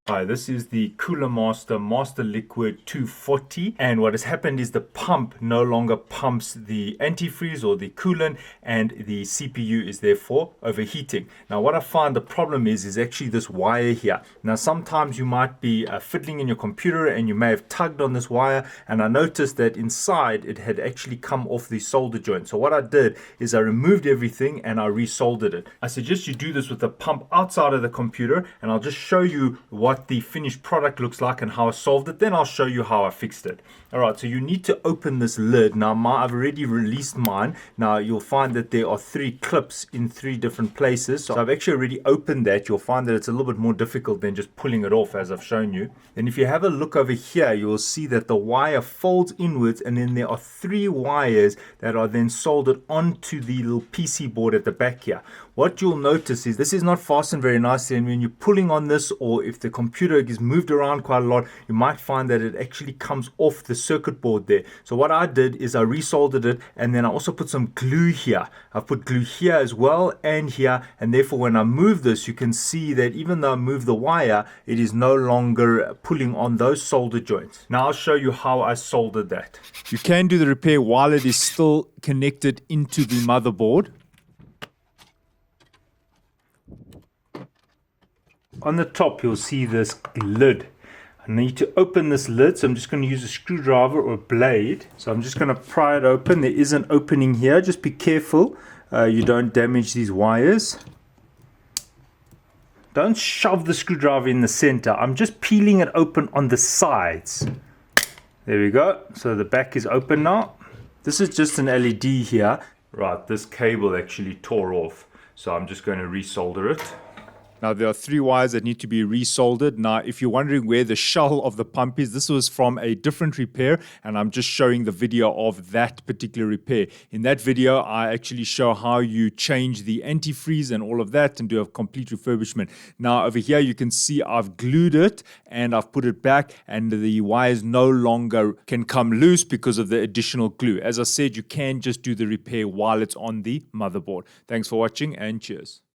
Hi, this is the Cooler Master MasterLiquid 240, and what has happened is the pump no longer pumps the antifreeze or the coolant, and the CPU is therefore overheating. Now what I find the problem is actually this wire here. Now sometimes you might be fiddling in your computer and you may have tugged on this wire, and I noticed that inside it had actually come off the solder joint. So what I did is I removed everything and I resoldered it. I suggest you do this with the pump outside of the computer, and I'll just show you what the finished product looks like and how I solved it. Then I'll show you how I fixed it. Alright, so you need to open this lid. Now I've already released mine. Now you'll find that there are 3 clips in 3 different places. So I've actually already opened that. You'll find that it's a little bit more difficult than just pulling it off as I've shown you. And if you have a look over here, you'll see that the wire folds inwards, and then there are 3 wires that are then soldered onto the little PC board at the back here. What you'll notice is this is not fastened very nicely, and when you're pulling on this, or if the computer gets moved around quite a lot, you might find that it actually comes off the circuit board there. So what I did is I resoldered it, and then I also put some glue here. I've put glue here as well and here, and therefore when I move this, you can see that even though I move the wire, it is no longer pulling on those solder joints. Now I'll show you how I soldered that. You can do the repair while it is still connected into the motherboard. On the top you'll see this lid. I need to open this lid, so I'm just going to use a screwdriver or a blade. So I'm just going to pry it open. There is an opening here. Just be careful you don't damage these wires. Don't shove the screwdriver in the center. I'm just peeling it open on the sides. There we go. So the back is open now. This is just an LED here. Right, this cable actually tore off, so I'm just going to resolder it. Now there are 3 wires that need to be resoldered. Now if you're wondering where the shell of the pump is, this was from a different repair, and I'm just showing the video of that particular repair. In that video I actually show how you change the antifreeze and all of that and do a complete refurbishment. Now over here you can see I've glued it and I've put it back, and the wires no longer can come loose because of the additional glue. As I said, you can just do the repair while it's on the motherboard. Thanks for watching, and cheers.